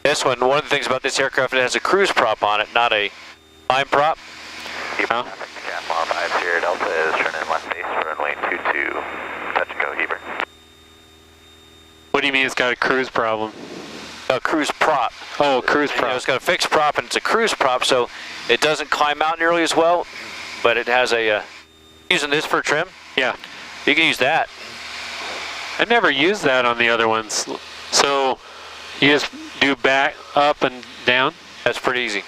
This one of the things about this aircraft, it has a cruise prop on it, not a line prop. Huh? Cap on 5 Sierra Delta is turning left base for runway 22, touch and go, Heber. What do you mean it's got a cruise problem? A cruise prop. Oh, a cruise prop. You know, it's got a fixed prop and it's a cruise prop, so it doesn't climb out nearly as well, but it has a, using this for trim? Yeah. You can use that. I never used that on the other ones. So you just do back, up, and down? That's pretty easy.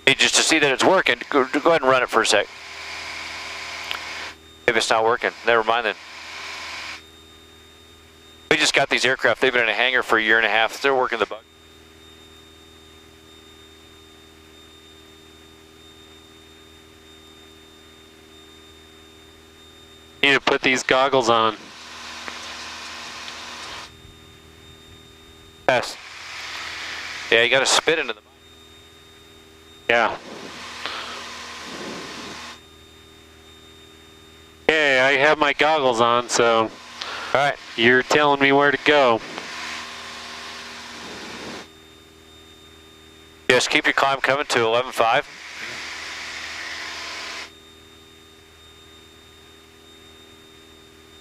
Hey, just to see that it's working, go ahead and run it for a sec. If it's not working, never mind then. We just got these aircraft. They've been in a hangar for a year and a half. They're working the bug. You need to put these goggles on. Yes. Yeah, you got to spit into the mic. Yeah. Okay, I have my goggles on, so All right. you're telling me where to go. Just keep your climb coming to 11.5.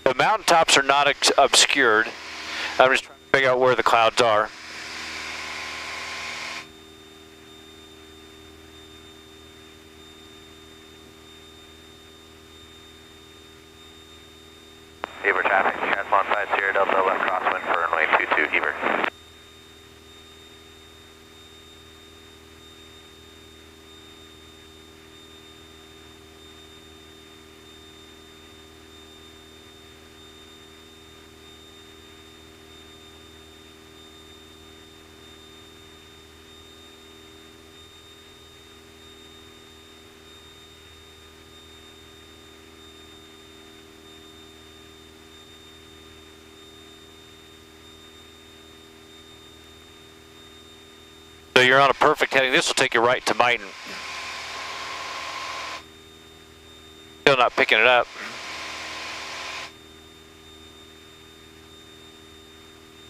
The mountaintops are not obscured. I'm just trying to figure out where the clouds are. Heber traffic, Catapon 5 Sierra Delta, left crosswind for runway 22, Heber. So you're on a perfect heading. This will take you right to Mighton. Still not picking it up.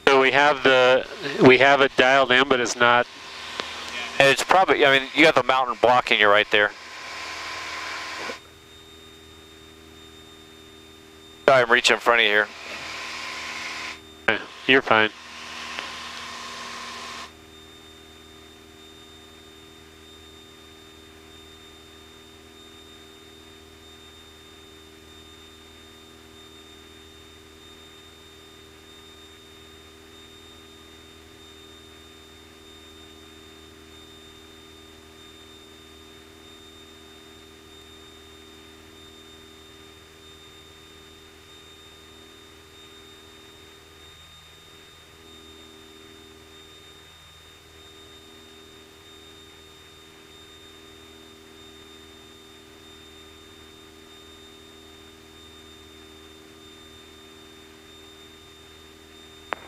So we have it dialed in, but it's not. And it's probably, I mean, you got the mountain blocking you right there. Sorry, I'm reaching in front of you here. Okay, you're fine.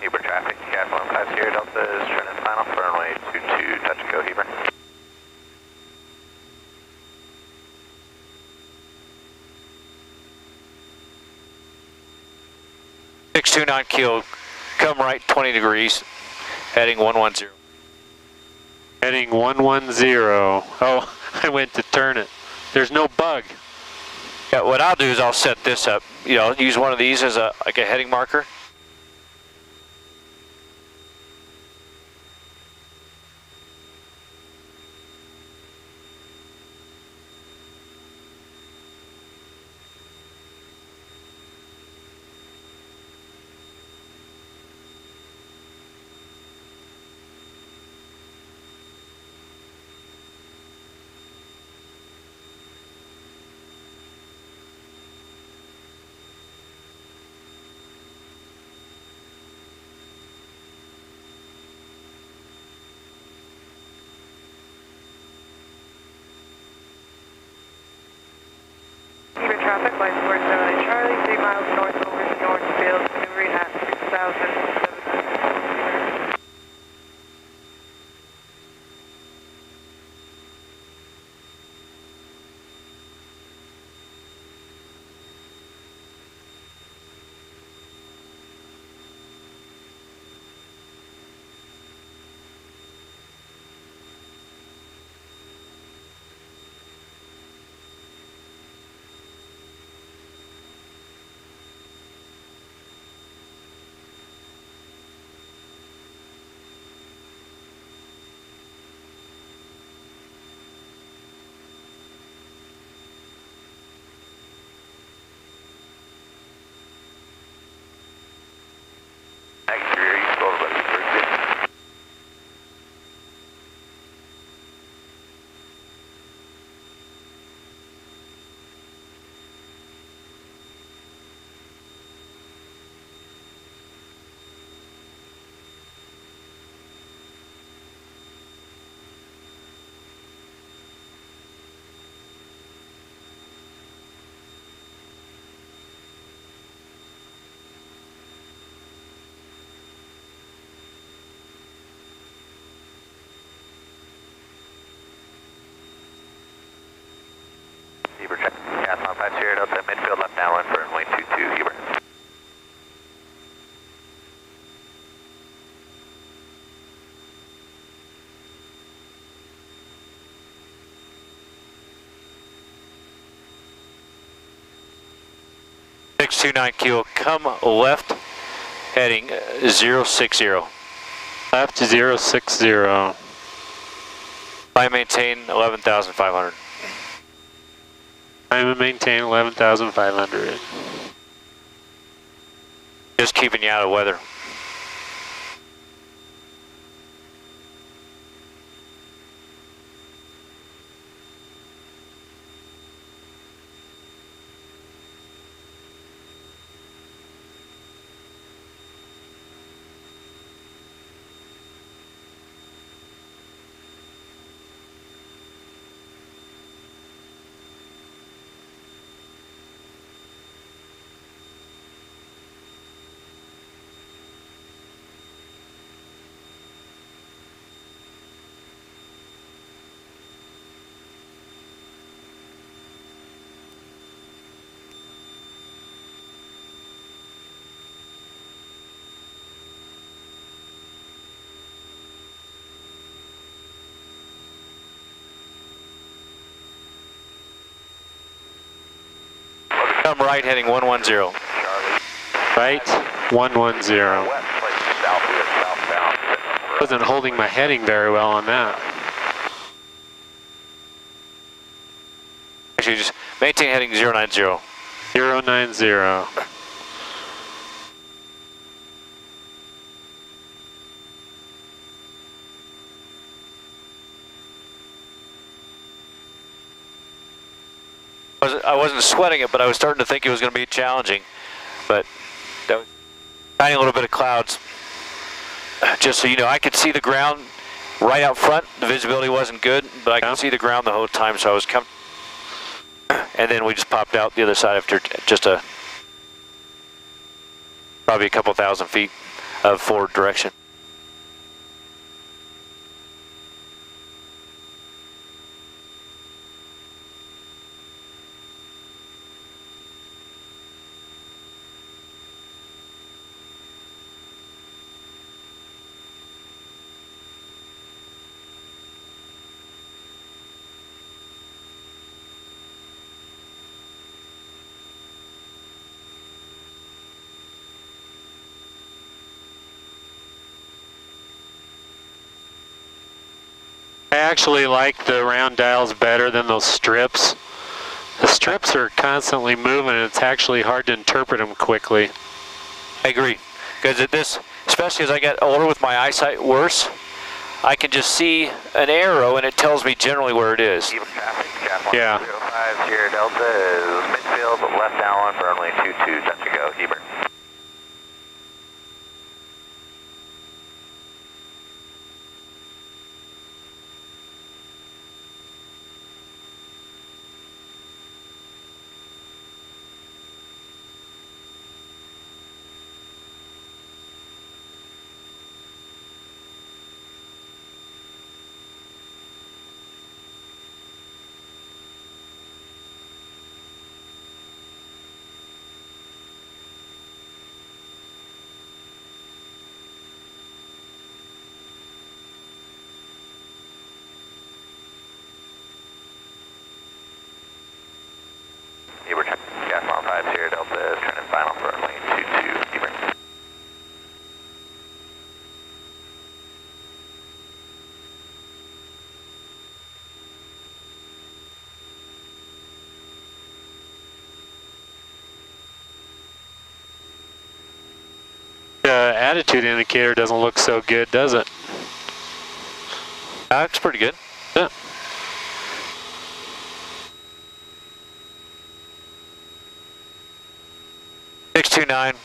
Heber traffic, Catapon 5 Sierra Delta is turning final for runway 22, touch and go, Heber. .629 kilo, come right 20 degrees, heading 110. Heading 110. Oh, I went to turn it. There's no bug. Yeah, what I'll do is I'll set this up. You know, use one of these as a heading marker. Heber traffic, line 478 Charlie, 3 miles north over to Northfield, delivery at 6,700. 629 Kilo, come left, heading 060. Left 060. Climb maintain 11,500. Climb and maintain 11,500. Just keeping you out of weather. Come right, heading 110. Right 110. Wasn't holding my heading very well on that. Actually, just maintain heading 090. 090. I wasn't sweating it, but I was starting to think it was going to be challenging. But that was tiny little bit of clouds. Just so you know, I could see the ground right out front. The visibility wasn't good, but I could see the ground the whole time, so I was coming. And then we just popped out the other side after just probably a couple thousand feet of forward direction. I actually like the round dials better than those strips. The strips are constantly moving and it's actually hard to interpret them quickly. I agree, because at this, especially as I get older with my eyesight worse, I can just see an arrow and it tells me generally where it is. Yeah. 05 Sierra Delta is midfield, left downwind for runway 22, touch and go, Hebert. Gas 5 Sierra Delta is turning final for runway 22, Hebert. The attitude indicator doesn't look so good, does it? That's pretty good. Yeah.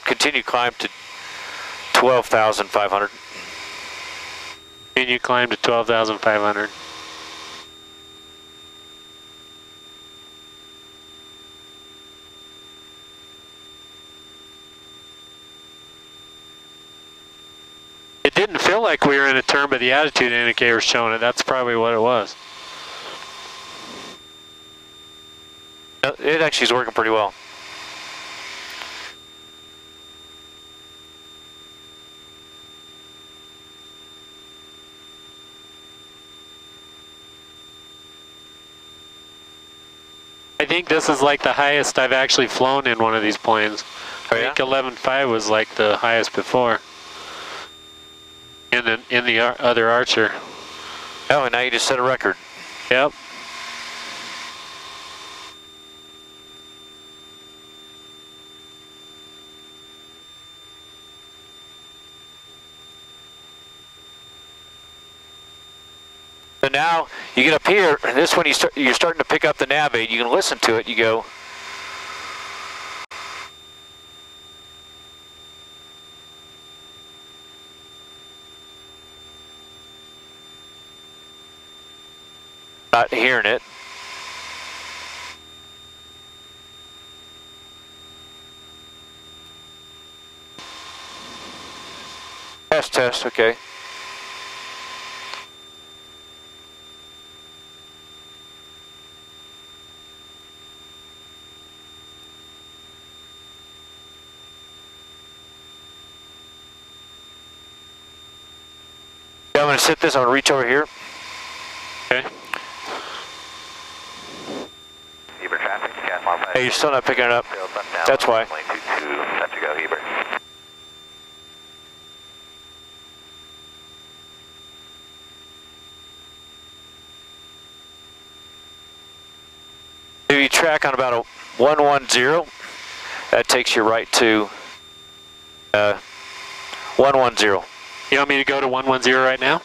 Continue climb to 12,500. And you climb to 12,500. It didn't feel like we were in a turn, but the attitude indicator was showing it. That's probably what it was. It actually is working pretty well. I I think this is like the highest I've actually flown in one of these planes. Oh, I yeah? think 11.5 was like the highest before. In the other Archer. Oh, and now you just set a record. Yep. So now you get up here, and this one you're starting to pick up the nav aid. You can listen to it. You go. Not hearing it. Test, okay. Yeah, I'm going to sit this, I'm going to reach over here. Okay. Heber traffic, gas modified. Hey, you're still not picking it up. That's why. 22, set to go, Heber. If you track on about a 110, that takes you right to 110. You want me to go to 110 right now?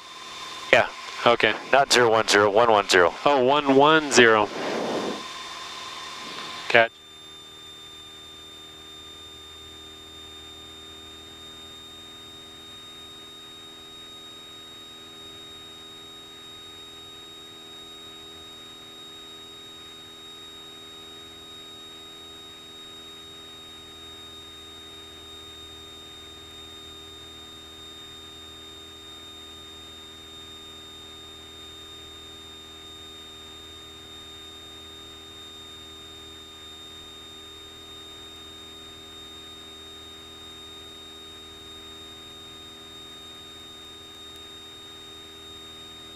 Yeah, Okay. not 010, 110. Oh, 110. Catch.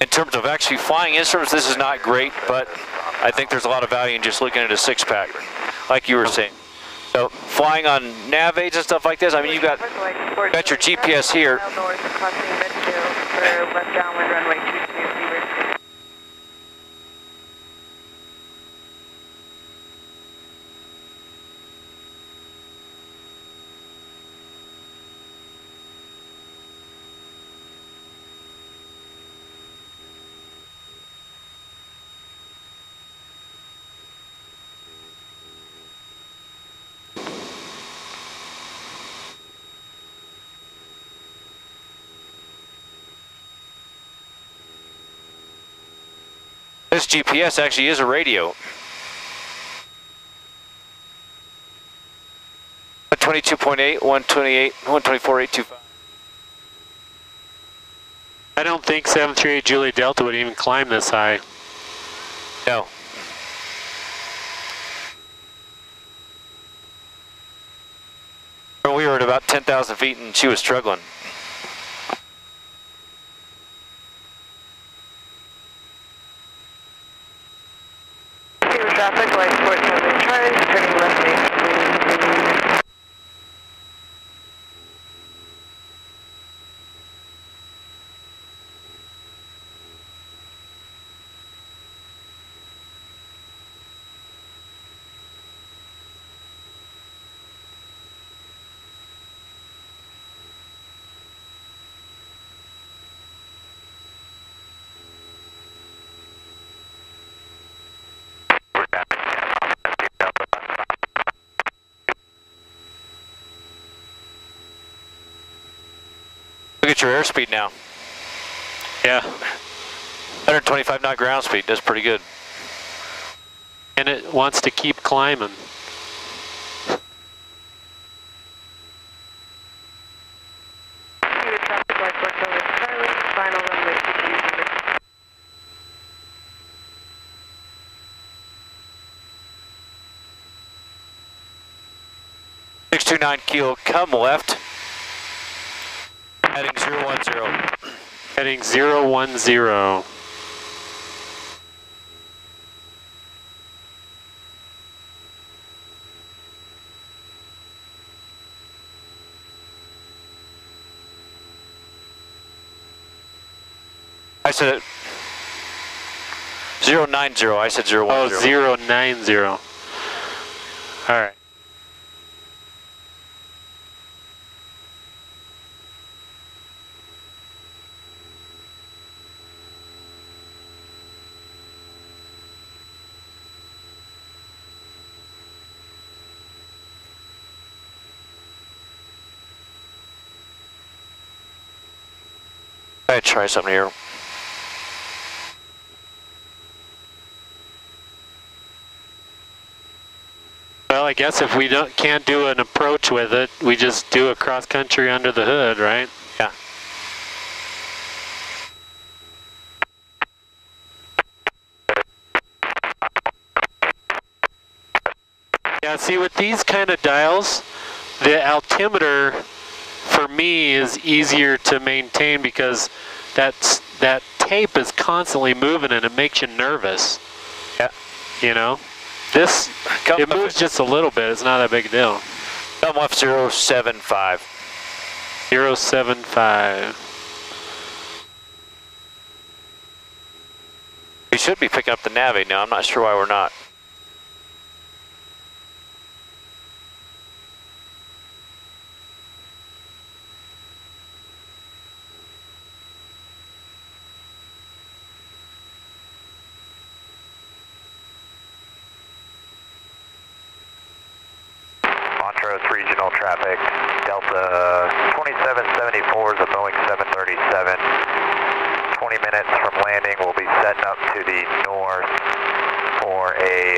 In terms of actually flying instruments, this is not great, but I think there's a lot of value in just looking at a 6-pack, like you were saying. So flying on nav aids and stuff like this, I mean, you've got your GPS here. North, crossing Midfield for left downwind runway 22, Heber. This GPS actually is a radio. 122.8, 128, 124.825. I don't think 738 Juliet Delta would even climb this high. No. We were at about 10,000 feet and she was struggling. Heber traffic, light sport 7 Charlie, turning left main. Look at your airspeed now. Yeah. 125 knot ground speed, that's pretty good. And it wants to keep climbing. Heber traffic, light sport 7 Charlie, final runway 22, Heber. 629 kilo, come left. Heading 010. Heading 010. said 090. I said 010. Oh, 090. All right. I'd try something here. Well, I guess if we can't do an approach with it, we just do a cross country under the hood, right? Yeah. Yeah, see with these kind of dials, the altimeter for me is easier to maintain because that tape is constantly moving and it makes you nervous. Yeah. You know? This, it moves just a little bit, it's not that big a deal. Come left 075. 075. We should be picking up the Navi now, I'm not sure why we're not. Montrose regional traffic, Delta 2774 is a Boeing 737. 20 minutes from landing, we'll be setting up to the north for a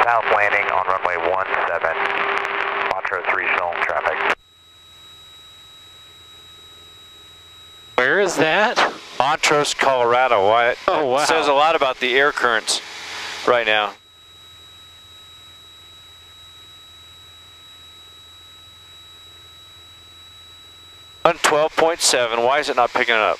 south landing on runway 17. Montrose regional traffic. Where is that? Montrose, Colorado. Why? Oh, wow. It says a lot about the air currents right now. On 12.7, why is it not picking it up?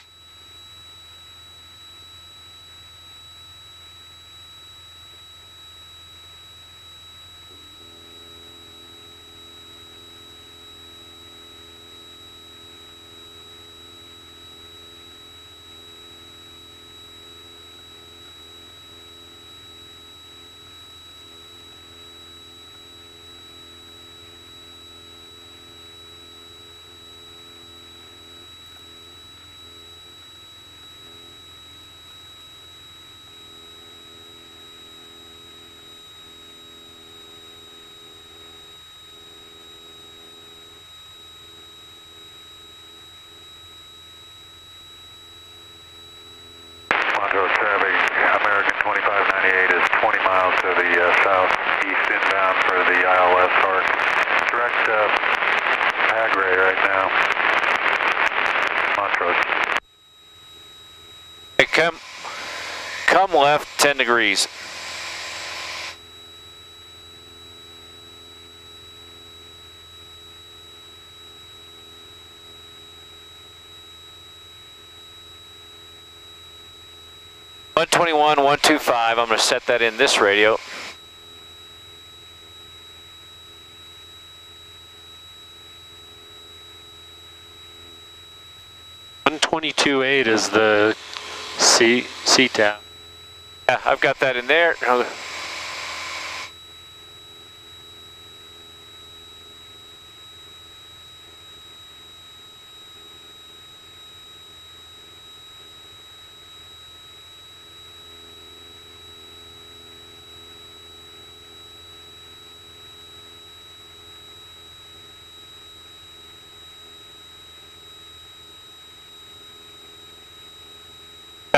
Montrose traffic, American 2598 is 20 miles to the southeast inbound for the ILS Hart. Direct Agray right now. Montrose. Hey, come left 10 degrees. (121, 125). I'm going to set that in this radio. (122.8) is the CTAP. Yeah, I've got that in there.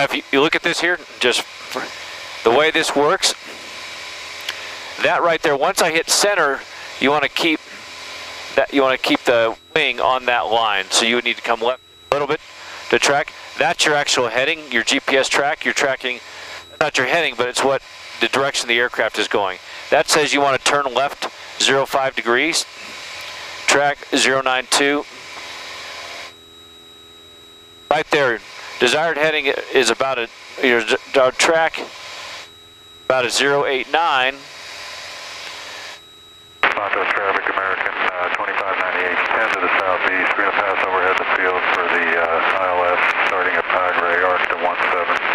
If you look at this here, just the way this works, that right there, once I hit center, you want to keep that, you want to keep the wing on that line. So you would need to come left a little bit to track. That's your actual heading, your GPS track. You're tracking, not your heading, but it's what the direction the aircraft is going. That says you want to turn left 05 degrees, track 092. Right there. Desired heading is about your track about a 089. Montrose traffic, American 2598, 10 to the southeast. We're going to pass overhead the field for the ILS starting at Agray, arc to 17.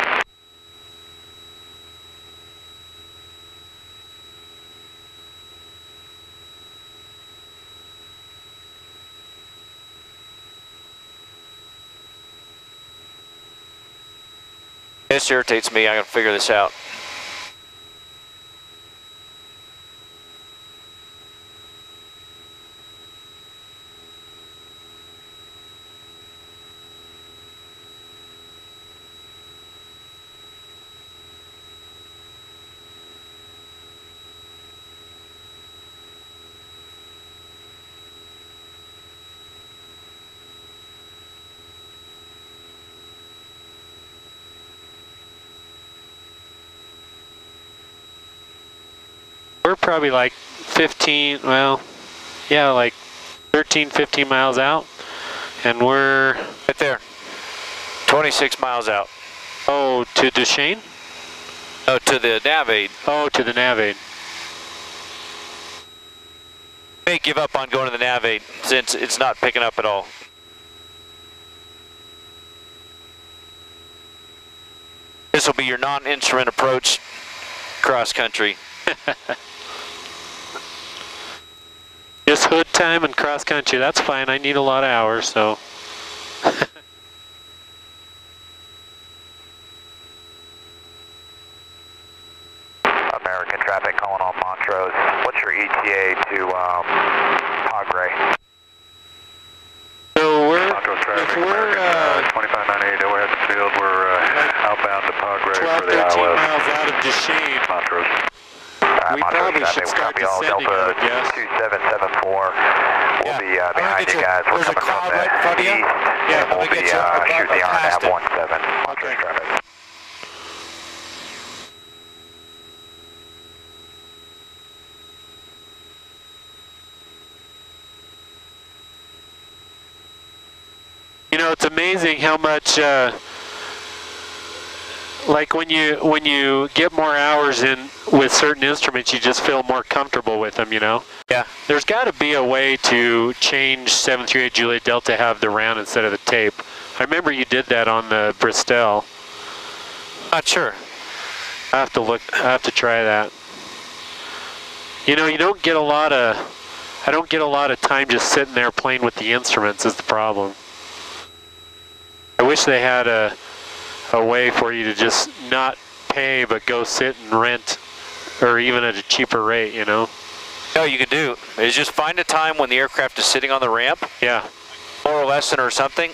This irritates me. I gotta figure this out. We're probably like 15, well, yeah, like 13, 15 miles out. And we're... Right there. 26 miles out. Oh, to Duchesne? Oh, to the Navaid. Oh, to the Navaid. May give up on going to the Navaid since it's not picking up at all. This will be your non-instrument approach cross country. Just hood time and cross country, that's fine. I need a lot of hours, so. American traffic calling on Montrose. What's your ETA to Pagre? So we're, Montrose traffic, if we're 2598 overhead the field, we're outbound to Pagre 12, for the 13 ILS. miles out of Duchesne, Montrose. we probably should start descending, I would guess. 2774. We'll be behind you guys. We're There's a coming from cloud the right in front of you. east. Yeah, and we'll let me be get you shooting the past RNAV it. 17. Montrose Okay. traffic. You know, it's amazing how much, like when you get more hours in with certain instruments, you just feel more comfortable with them, you know? Yeah. There's got to be a way to change 738 Juliet Delta, have the round instead of the tape. I remember you did that on the Bristol. Not sure. I have to try that. You know, you don't get a lot of, I don't get a lot of time just sitting there playing with the instruments is the problem. I wish they had a way for you to just not pay but go sit and rent, or even at a cheaper rate, you know? No, you can do is just find a time when the aircraft is sitting on the ramp, Yeah. more or less, or something,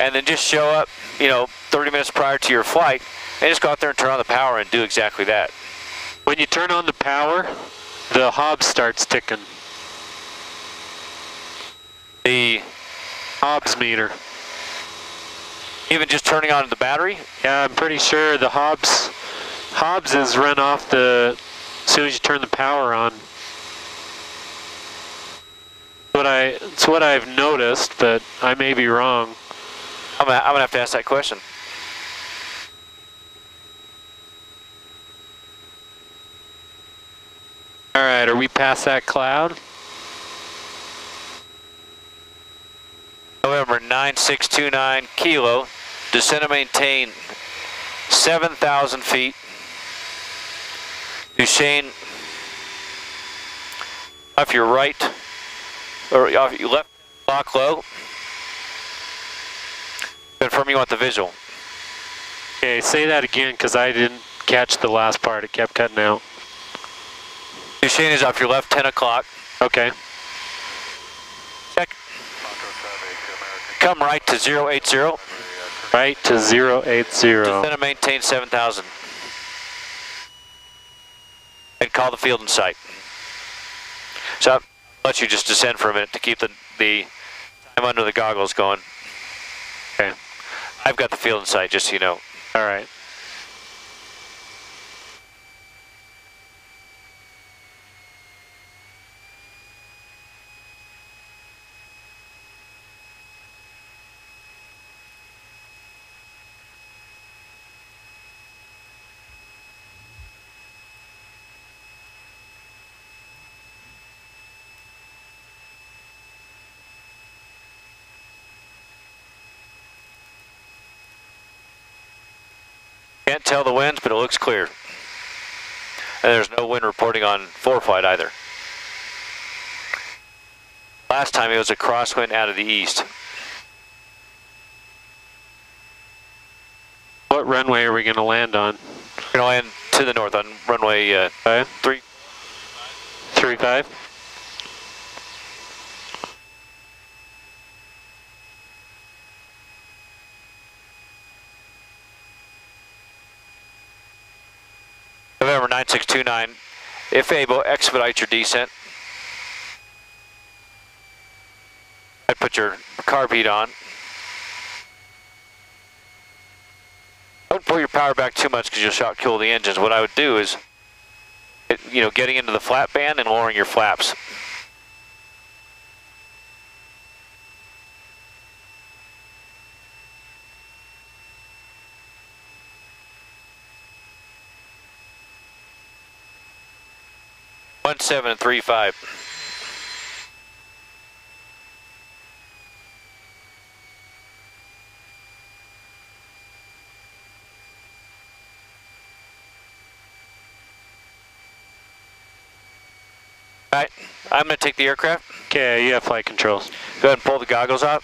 and then just show up, you know, 30 minutes prior to your flight, and just go out there and turn on the power and do exactly that. When you turn on the power, the Hobbs starts ticking. The Hobbs meter. even just turning on the battery. Yeah, I'm pretty sure the Hobbs is run off the as soon as you turn the power on. It's what I've noticed, but I may be wrong. I'm gonna have to ask that question. All right, are we past that cloud? November 9629 kilo, descend and maintain 7,000 feet. Duchesne, off your right, or off your left, lock low. Confirm you want the visual. Okay, say that again because I didn't catch the last part. It kept cutting out. Duchesne is off your left, 10 o'clock. Okay. Check. Come right to 080. Right to 080. Descend and maintain 7,000. And call the field in sight. So I'll let you just descend for a minute to keep the time under the goggles going. Okay. I've got the field in sight, just so you know. All right. Can't tell the winds, but it looks clear. And there's no wind reporting on foreflight either. Last time it was a crosswind out of the east. What runway are we going to land on? We're going to land to the north on runway 35. November 9629. If able, expedite your descent. I'd put your carb heat on. Don't pull your power back too much because you'll shock kill the engines. What I would do is, getting into the flap band and lowering your flaps. One 735. All right, I'm going to take the aircraft. Okay, you have flight controls. Go ahead and pull the goggles out.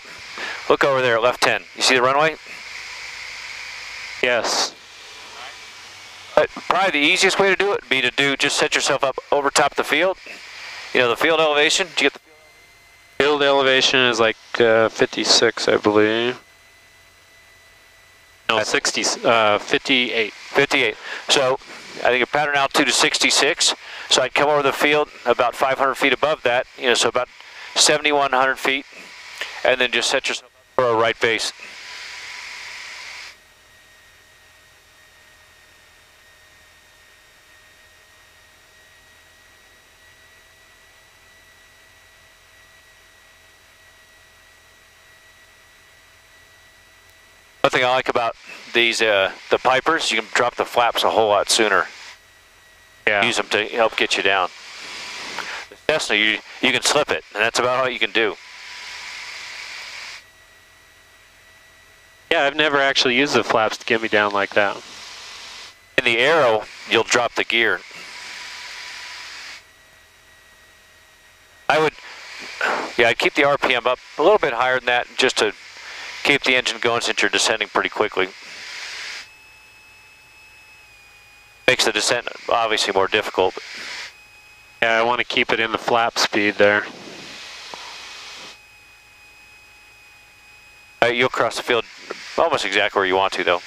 Look over there, left 10. You see the runway? Yes. Probably the easiest way to do it would be to just set yourself up over top of the field. The field elevation. Did you get the field elevation is like 56, I believe. No, 58. 58. So I think your pattern altitude is 66. So I'd come over the field about 500 feet above that, so about 7,100 feet, and then just set yourself up for a right base. One thing I like about these, the Pipers, you can drop the flaps a whole lot sooner. Yeah. Use them to help get you down. The Cessna, you can slip it, and that's about all you can do. Yeah, I've never actually used the flaps to get me down like that. In the Aero, you'll drop the gear. I'd keep the RPM up a little bit higher than that just to keep the engine going since you're descending pretty quickly. Makes the descent obviously more difficult. Yeah, I want to keep it in the flap speed there. You'll cross the field almost exactly where you want to, though.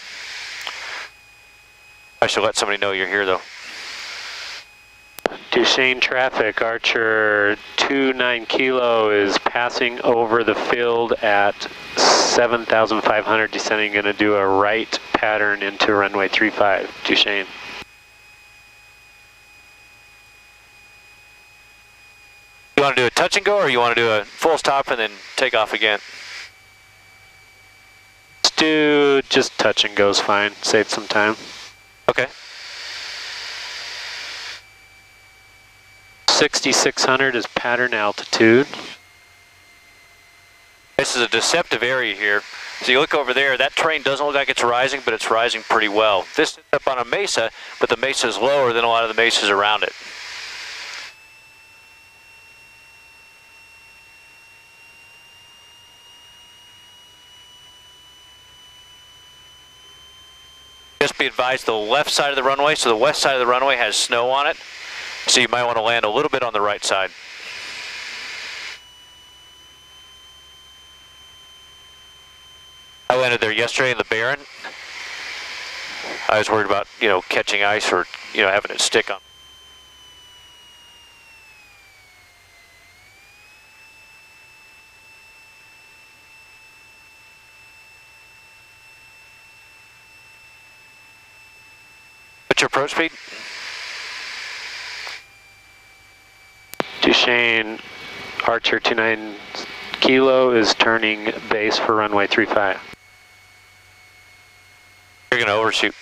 I should let somebody know you're here, though. Duchesne traffic, Archer 29 Kilo is passing over the field at 7,500, descending, going to do a right pattern into runway 35, Duchesne. You want to do a touch and go, or you want to do a full stop and then take off again? Let's do just touch and go's fine, save some time. Okay. 6,600 is pattern altitude. This is a deceptive area here. So you look over there, that terrain doesn't look like it's rising, but it's rising pretty well. This is up on a mesa, but the mesa is lower than a lot of the mesas around it. Just be advised, the left side of the runway, so the west side of the runway has snow on it, so you might want to land a little bit on the right side. I landed there yesterday in the Barren. I was worried about, catching ice or, having it stick on. What's your approach speed? Duchesne, Archer 29 Kilo is turning base for runway 35. You're going to overshoot.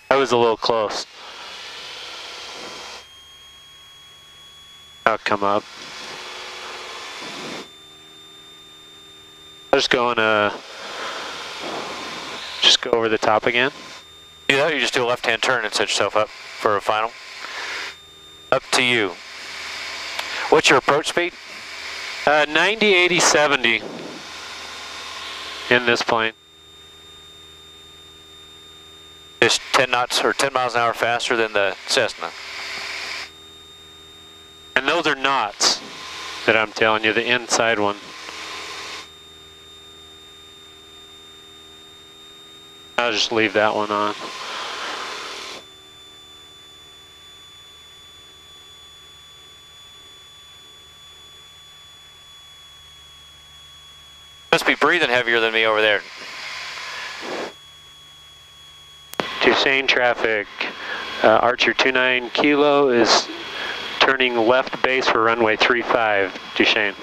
I was a little close. I'll come up. I'm just going to just go over the top again. Do that, or you just do a left-hand turn and set yourself up for a final? Up to you. What's your approach speed? 90, 80, 70. in this plane. Just 10 knots or 10 miles an hour faster than the Cessna. And those are knots that I'm telling you, the inside one. I'll just leave that one on. Must be breathing heavier than me over there. Duchesne traffic, Archer 29 Kilo is turning left base for runway 35, Duchesne.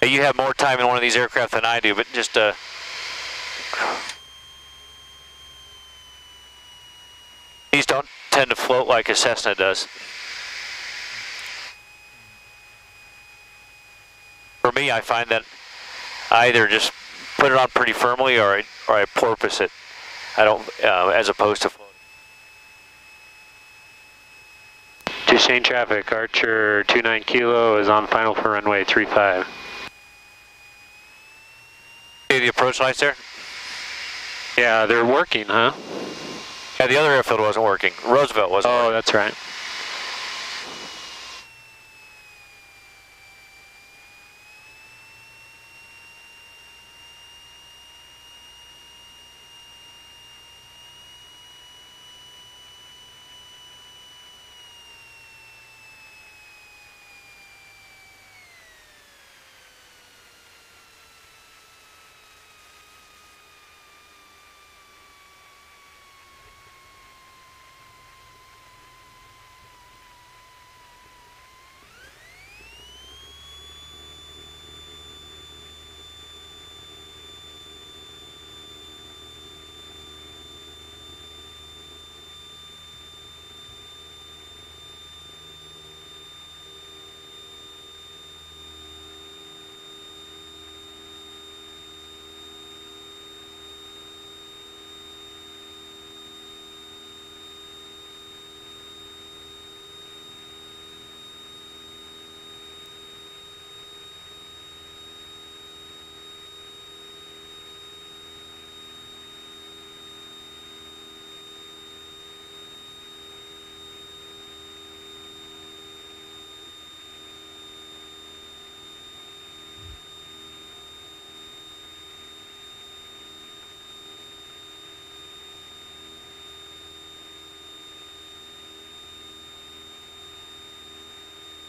You have more time in one of these aircraft than I do, but just these don't tend to float like a Cessna does. For me, I find that I either just put it on pretty firmly or I porpoise it. I don't, as opposed to floating. Duchesne traffic, Archer 29 Kilo is on final for runway 35. See the approach lights there? Yeah, they're working, huh? Yeah, the other airfield wasn't working. Roosevelt wasn't working. Oh, that's right.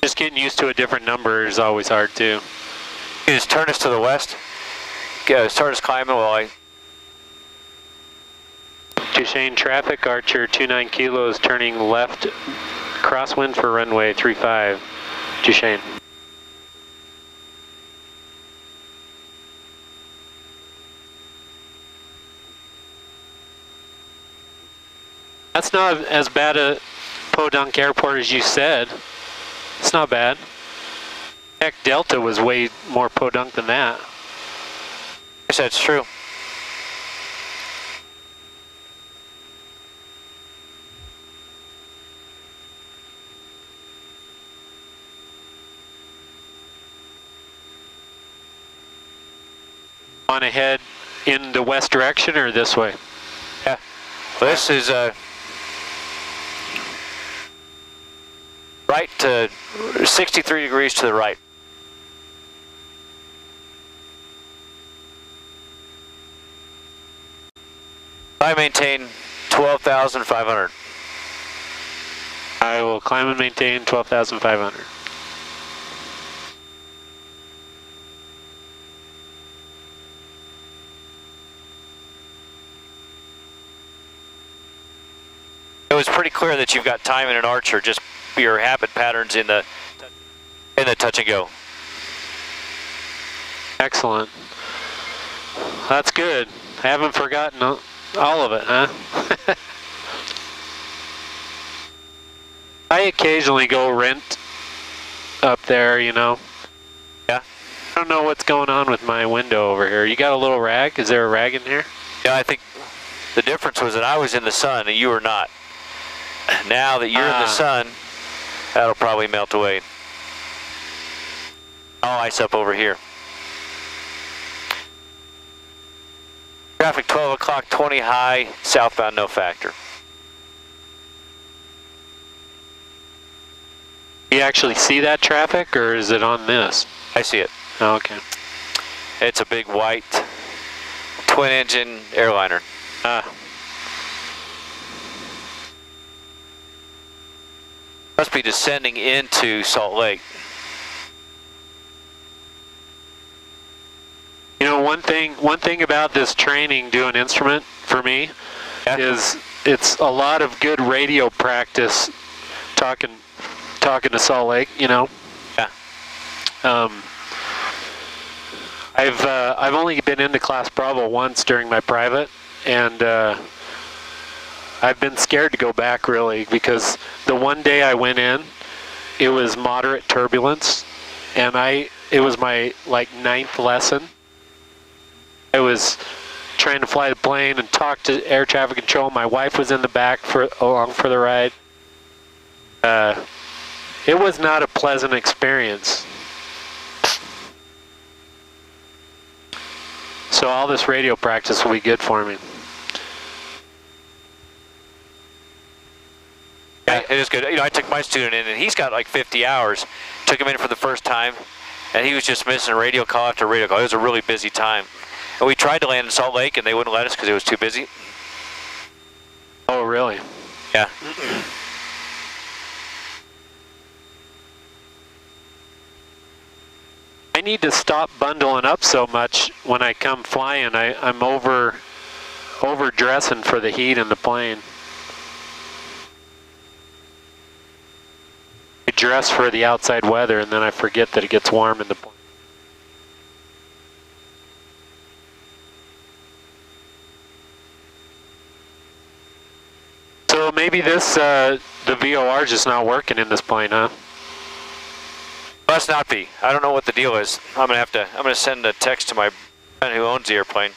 Just getting used to a different number is always hard too. You just turn us to the west. Start us climbing while I... Duchesne traffic, Archer 29 Kilo is turning left crosswind for runway 35, Duchesne. That's not as bad a podunk airport as you said. It's not bad. Heck, Delta was way more podunk than that. Yes, that's true. On ahead in the west direction or this way? Yeah. Well, this is right to 63 degrees to the right. I maintain 12,500. I will climb and maintain 12,500. It was pretty clear that you've got time in an Archer, just your habit patterns in the touch and go. Excellent. That's good. I haven't forgotten all of it, huh? I occasionally go rent up there, you know. Yeah. I don't know what's going on with my window over here. You got a little rag? Is there a rag in here? Yeah, I think the difference was that I was in the sun and you were not. Now that you're in the sun, that'll probably melt away. All ice up over here. Traffic 12 o'clock, 20 high, southbound no factor. You actually see that traffic, or is it on this? I see it. Oh, okay. It's a big white twin engine airliner. Must be descending into Salt Lake. You know, one thing about this training doing instrument for me is it's a lot of good radio practice talking to Salt Lake, you know. Yeah. I've only been into Class Bravo once during my private, and I've been scared to go back really, because the one day I went in, it was moderate turbulence, and it was my like 9th lesson. I was trying to fly the plane and talk to air traffic control. My wife was in the back along for the ride. It was not a pleasant experience. So all this radio practice will be good for me. Yeah, it is good. You know, I took my student in, and he's got like 50 hours. Took him in for the first time, and he was just missing radio call after radio call. It was a really busy time. And we tried to land in Salt Lake, and they wouldn't let us because it was too busy. Oh, really? Yeah. I need to stop bundling up so much when I come flying. I'm overdressing for the heat in the plane. I dress for the outside weather, and then I forget that it gets warm in the plane. So maybe this, the VOR is just not working in this plane, huh? Must not be. I don't know what the deal is. I'm gonna send a text to my friend who owns the airplane.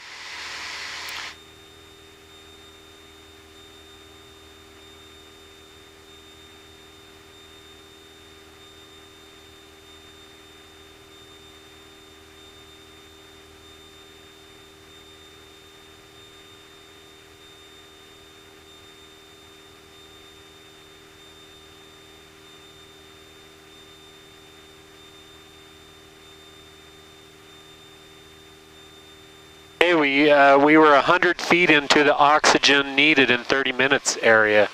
Hey, we were 100 feet into the oxygen needed in 30 minutes area.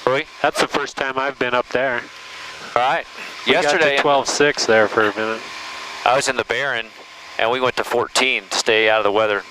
Really? That's the first time I've been up there. All right. Yesterday, 12.6 there for a minute. I was in the Barren, and we went to 14 to stay out of the weather.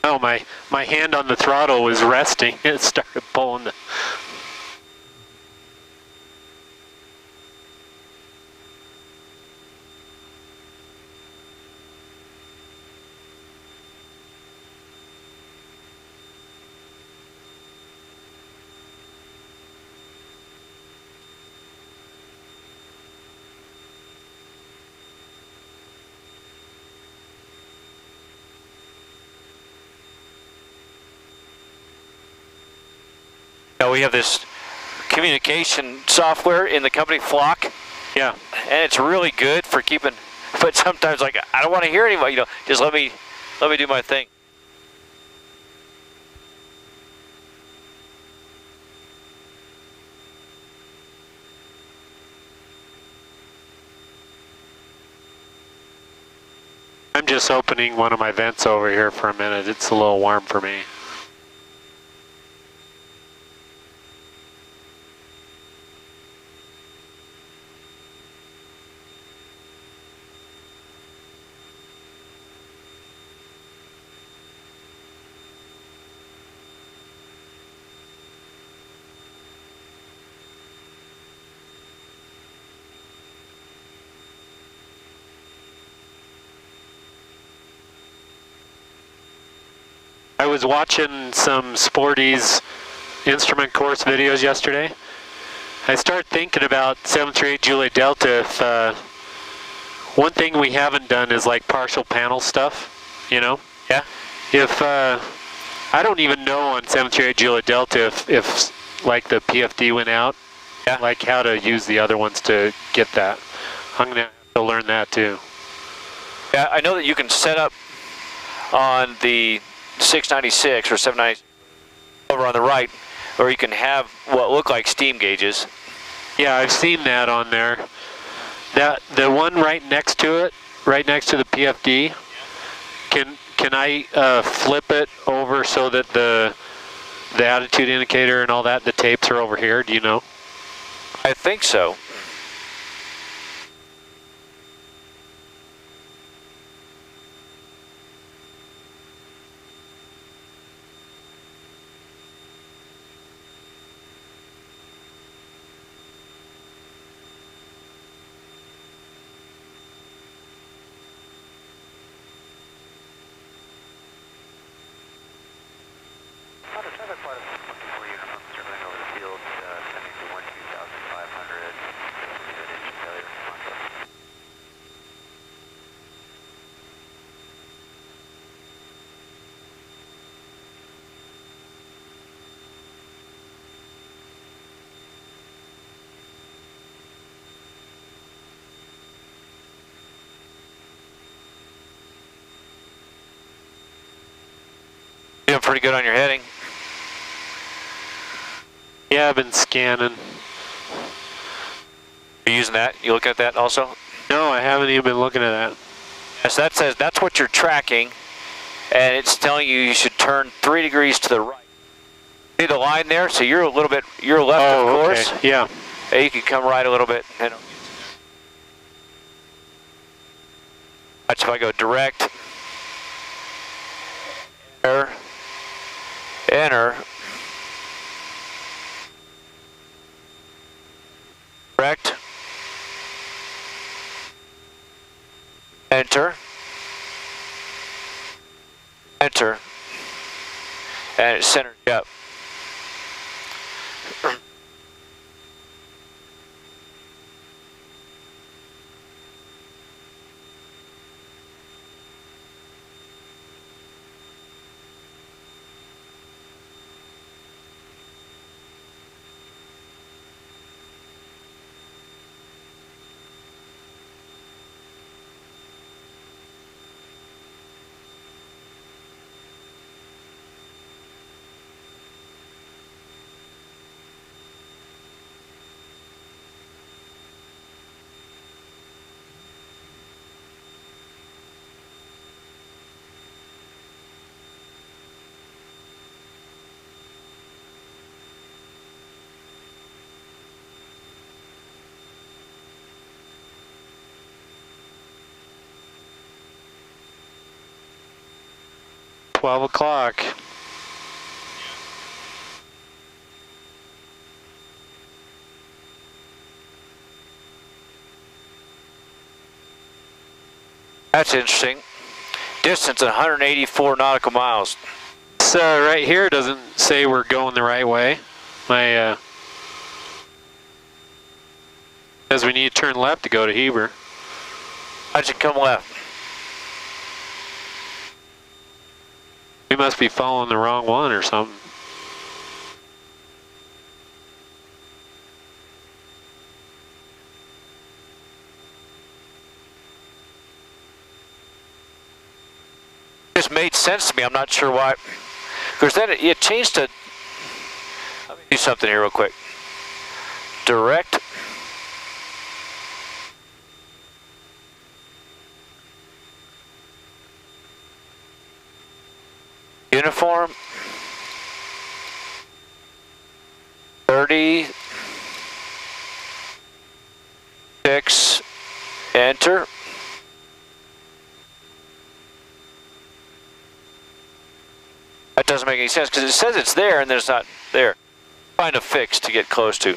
Oh, my hand on the throttle was resting. It started pulling the... Now we have this communication software in the company, Flock. Yeah. And it's really good for keeping, but sometimes like, I don't want to hear anybody, you know, just let me do my thing. I'm just opening one of my vents over here for a minute. It's a little warm for me. I was watching some Sporty's instrument course videos yesterday. I started thinking about 738 Juliet Delta. If one thing we haven't done is like partial panel stuff, you know? Yeah. If I don't even know on 738 Juliet Delta if like the PFD went out, yeah, like how to use the other ones to get that. I'm gonna have to learn that too. Yeah, I know that you can set up on the 696 or 790 over on the right, or you can have what look like steam gauges. Yeah, I've seen that on there. That the one right next to it, right next to the PFD, can I flip it over so that the attitude indicator and all that, the tapes are over here? Do you know? I think so. Doing pretty good on your heading. Yeah, I've been scanning. Are you using that? You look at that also? No, I haven't even been looking at that. Yes, that says that's what you're tracking, and it's telling you should turn 3 degrees to the right. See the line there? So you're a little bit, you're left, of course. Okay. Yeah. And you can come right a little bit. And watch if I go direct, enter, direct, enter, enter, and it's centered up. $12. That's interesting. Distance 184 nautical miles. So right here doesn't say we're going the right way. My says we need to turn left to go to Heber. How'd you come left? We must be following the wrong one or something. Just made sense to me. I'm not sure why. Because then it changed to. Let me do something here real quick. Direct. Uniform. 36. Enter. That doesn't make any sense because it says it's there and then it's not there. Find a fix to get close to.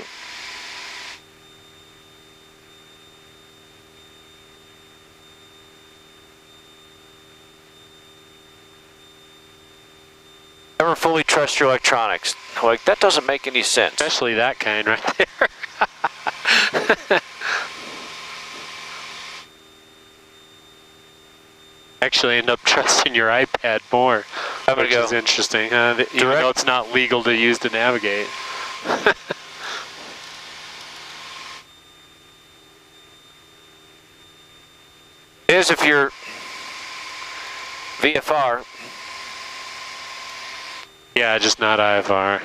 Never fully trust your electronics. Like, that doesn't make any sense. Especially that kind right there. Actually end up trusting your iPad more, which is interesting. Even though it's not legal to use to navigate. It is if you're VFR. Yeah, just not IFR.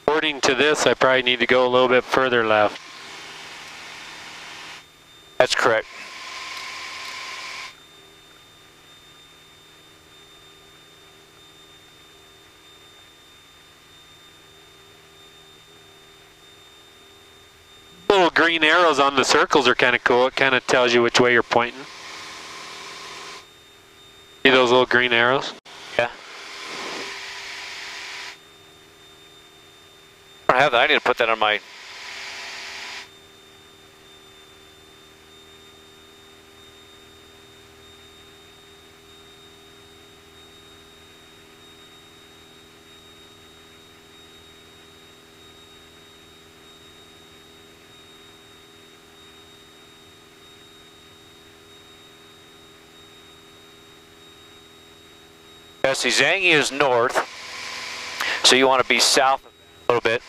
According to this, I probably need to go a little bit further left. That's correct. Little green arrows on the circles are kind of cool. It kind of tells you which way you're pointing. See those little green arrows? Yeah. I don't have that. I need to put that on my... See, Zangi is north, so you want to be south a little bit.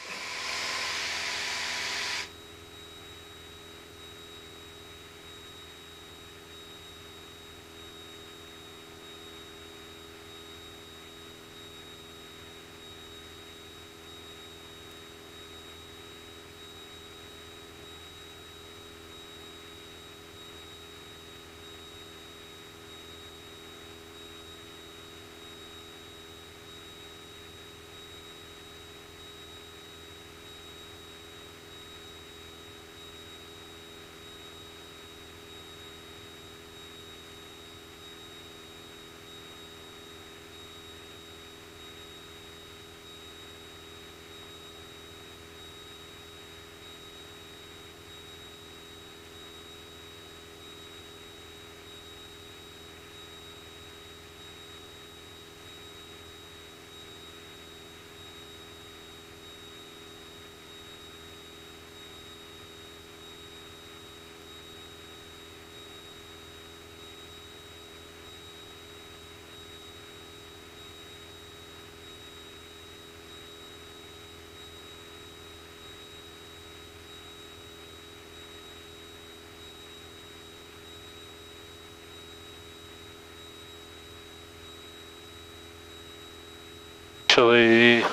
Actually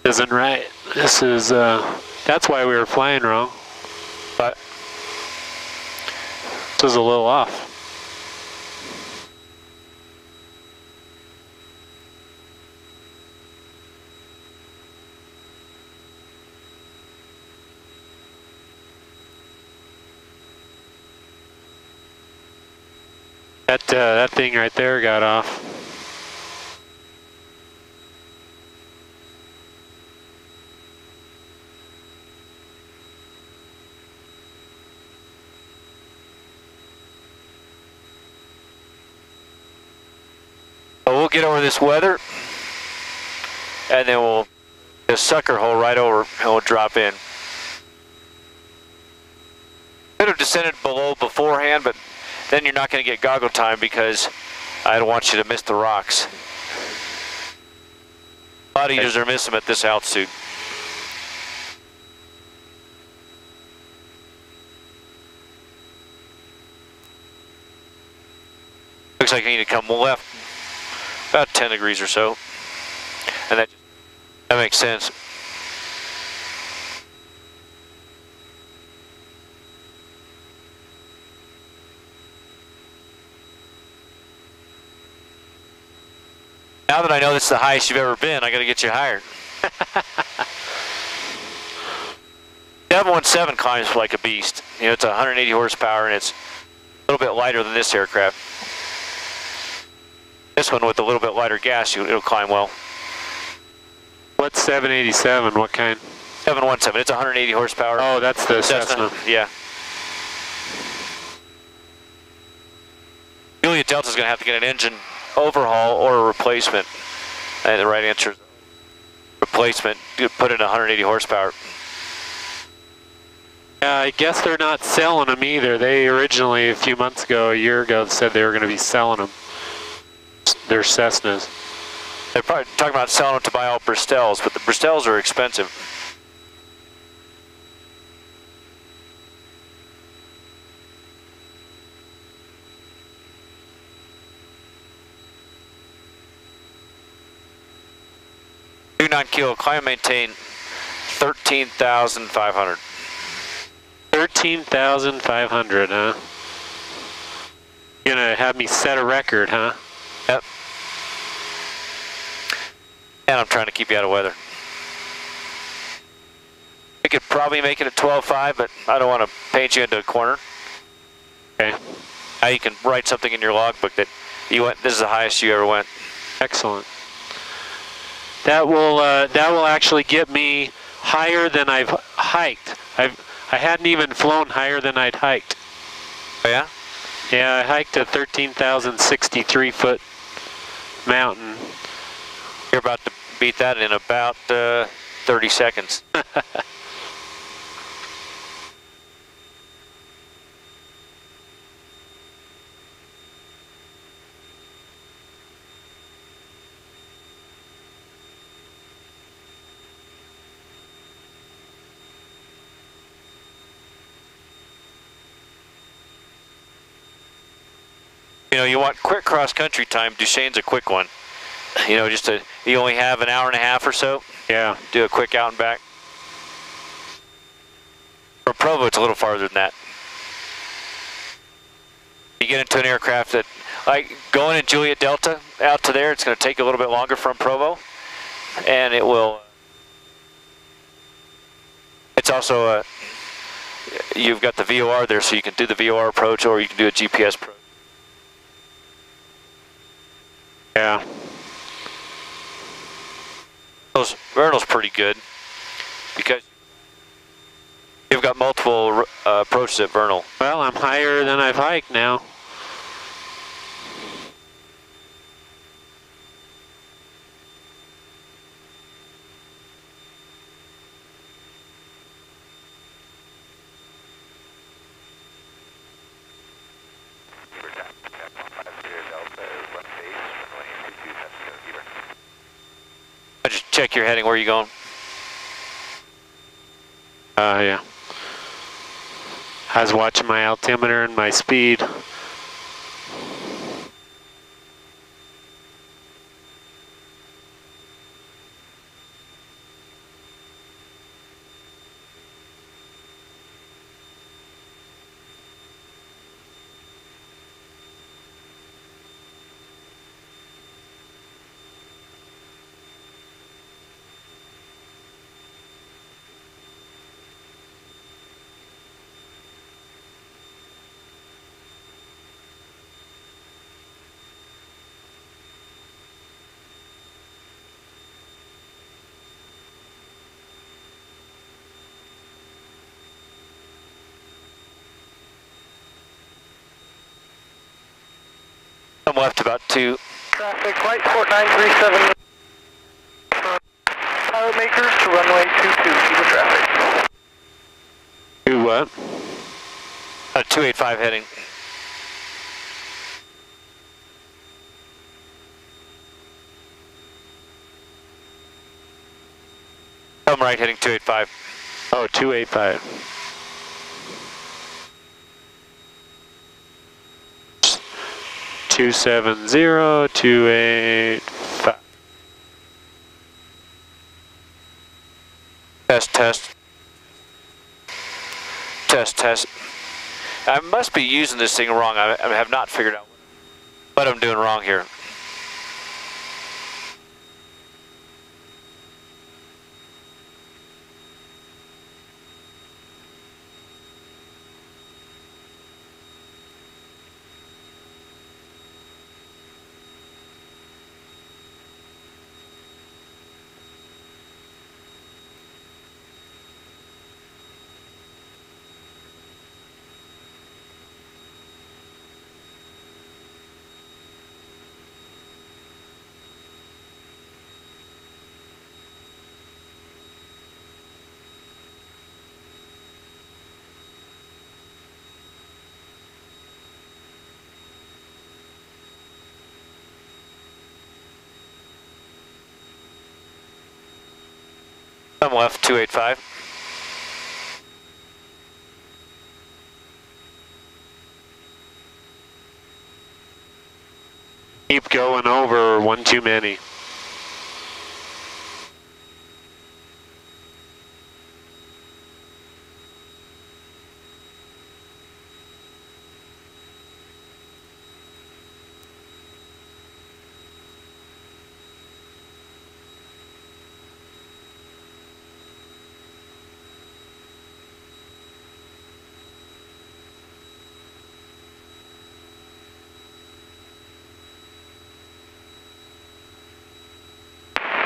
isn't right. This is that's why we were flying wrong. But this is a little off. That thing right there got off. We'll get over this weather, and then we'll just sucker hole right over, and we'll drop in. Could have descended below beforehand, but then you're not going to get goggle time because I don't want you to miss the rocks. A lot of users are missing them at this altitude. Looks like I need to come left about 10 degrees or so, and that makes sense. Now that I know this is the highest you've ever been, I got to get you higher. 717 climbs like a beast. You know, it's 180 horsepower and it's a little bit lighter than this aircraft. This one with a little bit lighter gas, it'll climb well. What's 787? What kind? 717. It's 180 horsepower. Oh, that's the Cessna. Yeah. Delta's going to have to get an engine overhaul or a replacement. And the right answer is replacement. You put in 180 horsepower. Yeah, I guess they're not selling them either. They originally, a few months ago, a year ago, said they were going to be selling them. They're Cessnas. They're probably talking about selling them to buy all Bristells, but the Bristells are expensive. Two 9-kilo climb and maintain 13,500. 13,500, huh? You're gonna have me set a record, huh? Yep. And I'm trying to keep you out of weather. We could probably make it at 12.5, but I don't want to paint you into a corner. Okay. Now you can write something in your logbook that you went. This is the highest you ever went. Excellent. That will actually get me higher than I've hiked. I hadn't even flown higher than I'd hiked. Oh yeah? Yeah, I hiked a 13,063 foot mountain. You're about to beat that in about 30 seconds. You know, you want quick cross-country time. Duchesne's a quick one. You know, you only have an hour and a half or so. Yeah. Do a quick out and back. For Provo, it's a little farther than that. You get into an aircraft that, like going in Juliet Delta out to there, it's going to take a little bit longer from Provo, and it will. It's also you've got the VOR there, so you can do the VOR approach, or you can do a GPS approach. Yeah. Vernal's pretty good because you've got multiple approaches at Vernal. Well, I'm higher than I've hiked now. I just check your heading. Where are you going? Yeah. I was watching my altimeter and my speed. I'm left about 2. Traffic, flight 4937. Pilot makers to runway 22, Kilo traffic. Do what? 285 heading. Come right heading 285. Oh, 285. Two 285. Test. I must be using this thing wrong. I have not figured out what I'm doing wrong here. Come left 285. Keep going over, one too many.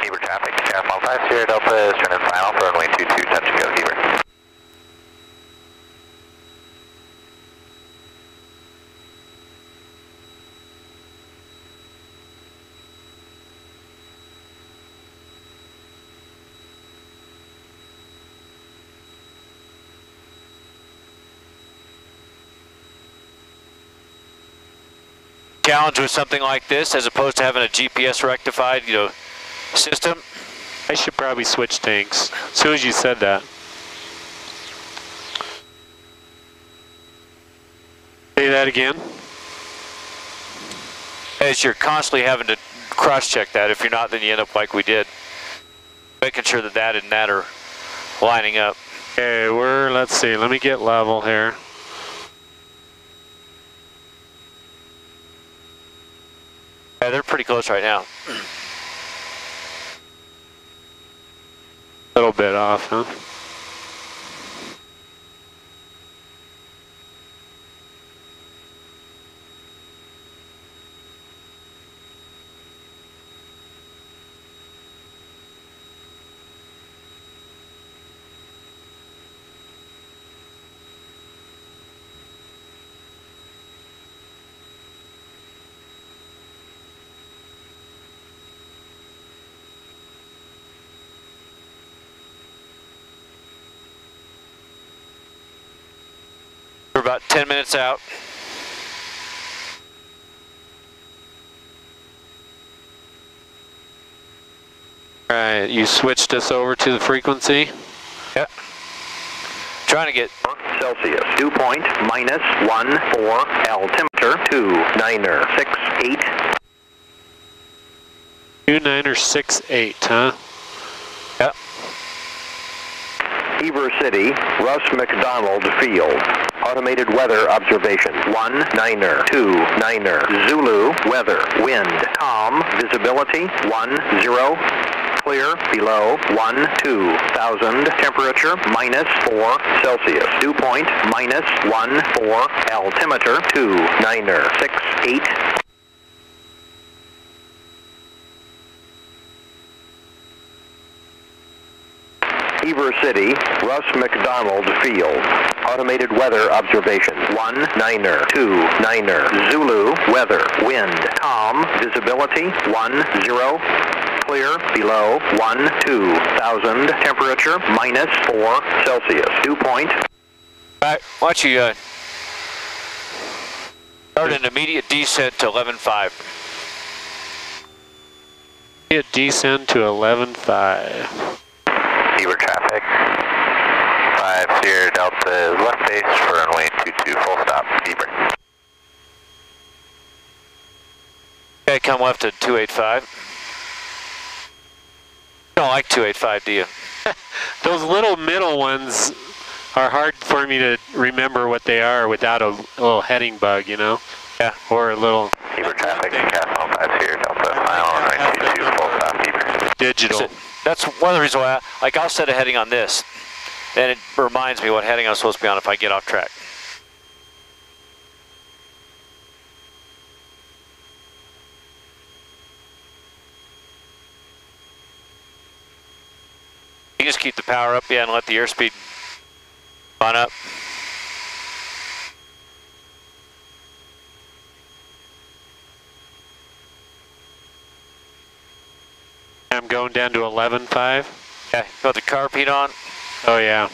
Heber traffic, Careful 5 Sierra Delta is turning final for runway 22, touch and go, Heber. Challenge with something like this, as opposed to having a GPS rectified, system. I should probably switch tanks. As soon as you said that. Say that again. As you're constantly having to cross-check that. If you're not, then you end up like we did, making sure that that and that are lining up. Okay, let's see, let me get level here. Yeah, they're pretty close right now. A little bit off, huh? We're about 10 minutes out. All right, you switched us over to the frequency? Yep. Trying to get Celsius, dew point -1 4, altimeter 2968. 2968, huh? Yep. Heber City, Russ McDonald Field. Automated weather observation 1929 Zulu weather wind calm visibility 10 clear below 12,000 temperature -4 Celsius dew point -1 4 altimeter 2968. Heber City, Russ McDonald Field. Automated weather observation 1929 Zulu weather wind calm visibility 10 clear below 12,000 temperature -4 Celsius dew point. Why don't you start an immediate descent to 11.5. Immediate descent to 11.5. Heber traffic, 5 Sierra Delta is left base for runway 22, full stop, Heber. Okay, come left at 285. You don't like 285, do you? Those little middle ones are hard for me to remember what they are without a little heading bug, you know? Yeah. Or a little Heber traffic, Castle 5 Sierra Delta, final runway 22, full stop, Heber. digital. That's one of the reasons why I'll set a heading on this, and it reminds me what heading I'm supposed to be on if I get off track. You just keep the power up, yeah, and let the airspeed on up. I'm going down to 11.5. Okay, got the carb heat on. Oh yeah.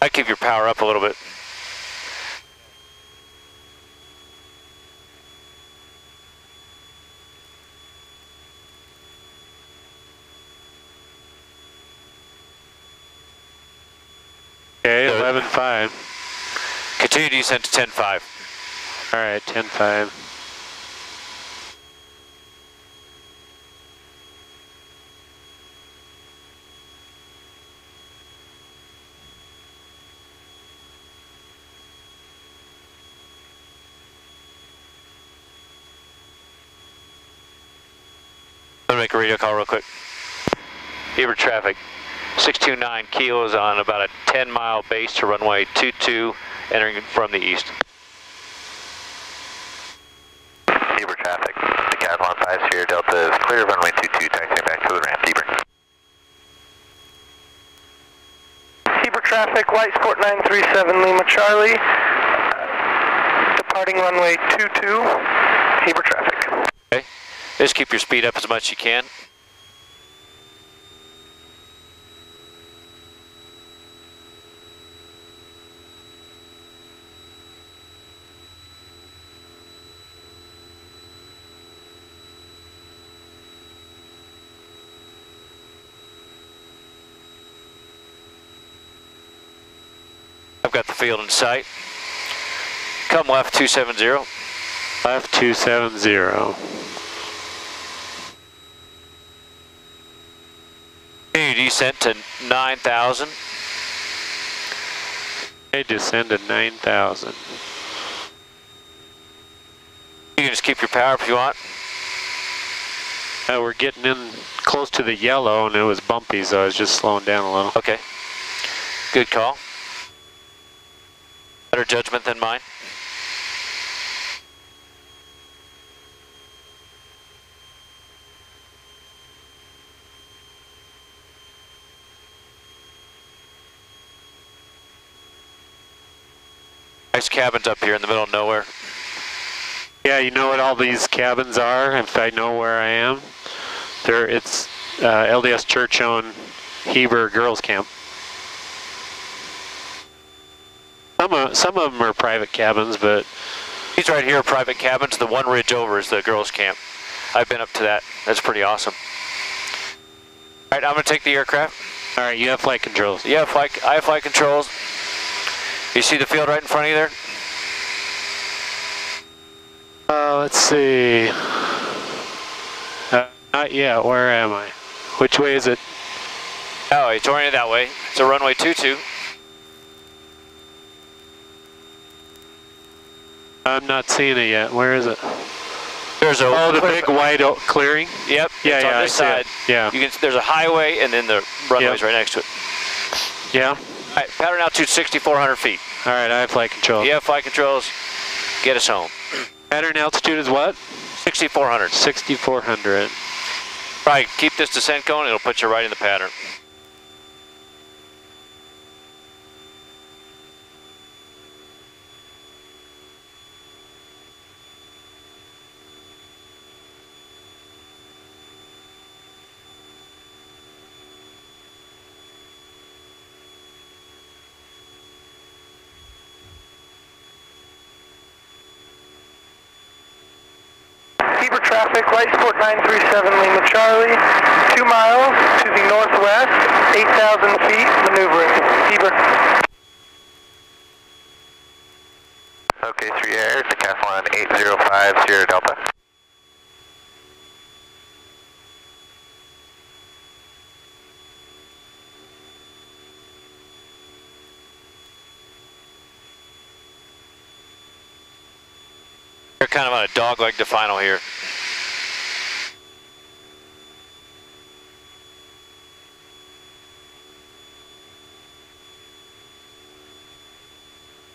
I'd keep your power up a little bit. Okay, So- 11.5. Continue descent to 10.5. All right, 10.5. I'm gonna make a radio call real quick. Heber traffic, 629 kilos on about a 10-mile base to runway 22, entering from the east. Heber traffic, Decathlon 5 Sierra Delta is clear, runway 22, taxiing back to the ramp, Heber. Heber traffic, White Sport 937 Lima Charlie. Departing runway 22, Heber traffic. Okay, just keep your speed up as much as you can. I've got the field in sight. Come left 270. Left 270. Continue descent to 9,000. Okay, descend to 9,000. You can just keep your power if you want. We're getting in close to the yellow and it was bumpy, so I was just slowing down a little. Okay, good call. Better judgment than mine. Nice cabins up here in the middle of nowhere. Yeah, you know what all these cabins are, if I know where I am? It's LDS church-owned Heber Girls Camp. Some of them are private cabins, but... These right here are private cabins. The one ridge over is the girls' camp. I've been up to that. That's pretty awesome. All right, I'm going to take the aircraft. All right, you have flight controls. I have flight controls. You see the field right in front of you there? Let's see. Not yet. Where am I? Which way is it? Oh, it's oriented that way. It's a runway 22. I'm not seeing it yet. Where is it? There's a the big white clearing? Yep. Yeah, it's yeah, on this I see side. it. Yeah. There's a highway and then the runway's Yep. right next to it. Yeah? All right, pattern altitude 6,400 feet. All right, I have flight control. You have flight controls. Get us home. Pattern altitude is what? 6,400. 6,400. Right, keep this descent going. It'll put you right in the pattern. Heber traffic, White Sport 937 Lima Charlie, 2 miles to the northwest, 8,000 feet, maneuvering. Heber. Okay, 3 Air, Decathlon 805 Sierra Delta. You're kind of on a dog-leg to final here.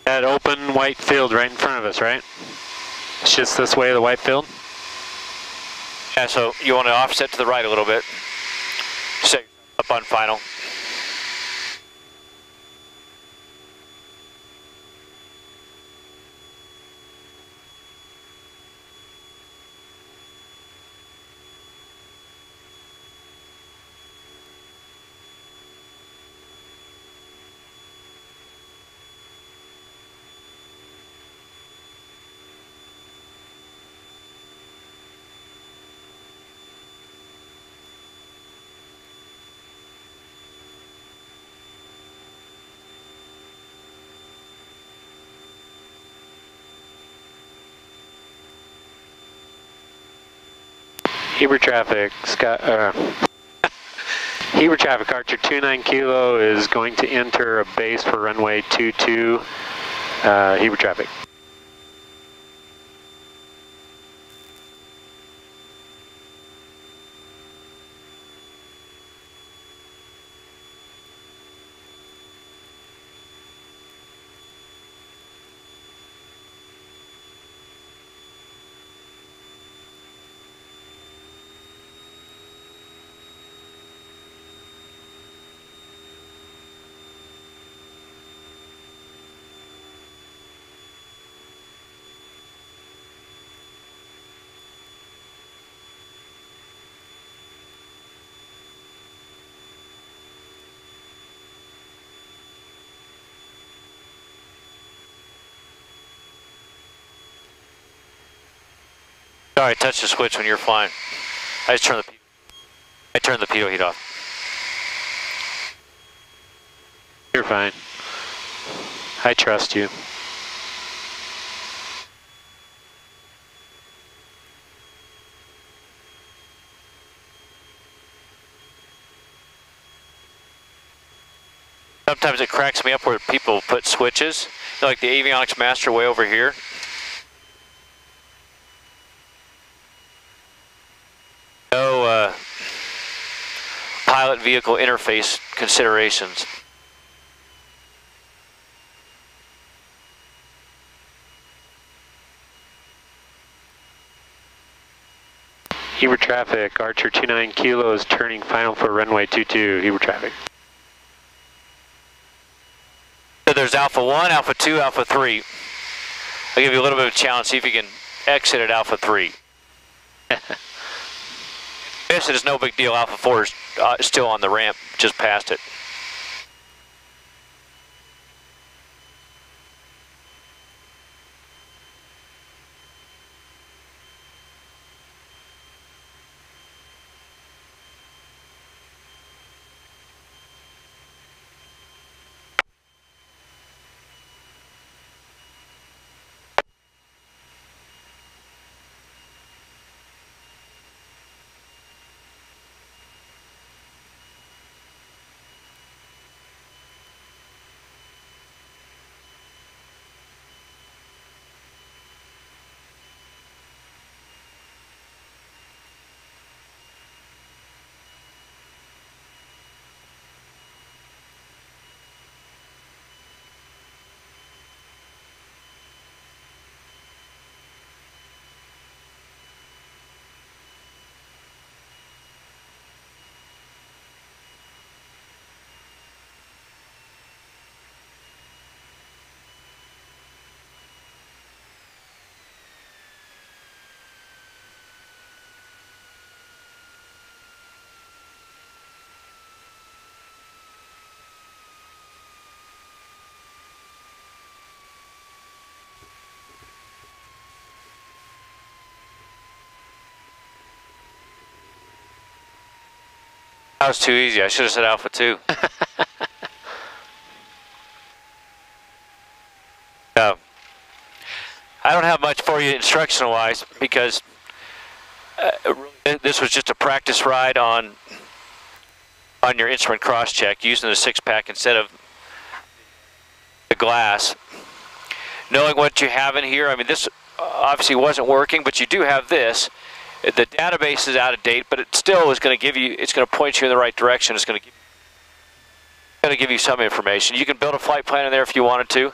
That open white field right in front of us, right? It's just this way, the white field? Yeah, so you want to offset to the right a little bit. Set up on final. Heber traffic, Heber traffic, Archer 29 Kilo is going to enter a base for runway 22, Heber traffic. Sorry, touch the switch when you're flying. I just turned the pitot heat off. You're fine. I trust you. Sometimes it cracks me up where people put switches, like the avionics master way over here. No pilot vehicle interface considerations. Heber traffic, Archer 29 Kilo is turning final for runway 22, Heber traffic. So there's Alpha 1, Alpha 2, Alpha 3. I'll give you a little bit of a challenge, see if you can exit at Alpha 3. This is no big deal, Alpha 4 is still on the ramp, just past it. That was too easy. I should have said Alpha 2. I don't have much for you instructional-wise because this was just a practice ride on your instrument cross-check using the 6-pack instead of the glass. Knowing what you have in here, I mean, this obviously wasn't working, but you do have this. The database is out of date, but it still is going to give you, it's going to point you in the right direction. It's going to give you some information. You can build a flight plan in there if you wanted to.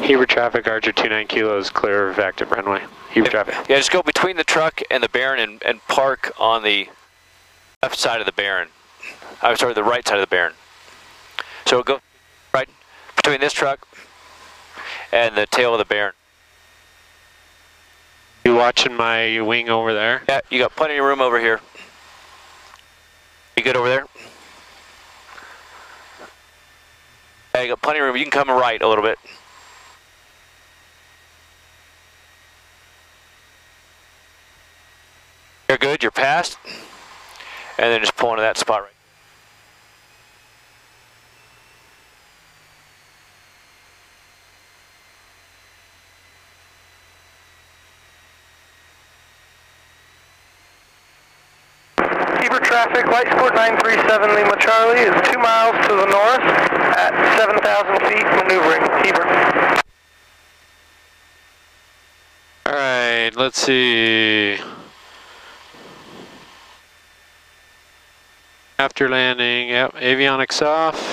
Heber traffic, Archer 29 Kilo is clear of active runway. Heber traffic. Yeah, just go between the truck and the Baron and park on the left side of the Baron. I'm sorry, the right side of the Baron. So go right between this truck and the tail of the Baron. You watching my wing over there? Yeah, you got plenty of room over here. You good over there? Yeah, you got plenty of room. You can come right a little bit. You're good, you're past. And then just pull into that spot right. traffic, Light Sport 937 Lima Charlie is 2 miles to the north at 7,000 feet, maneuvering. Heber. All right, let's see. After landing, yep, avionics off.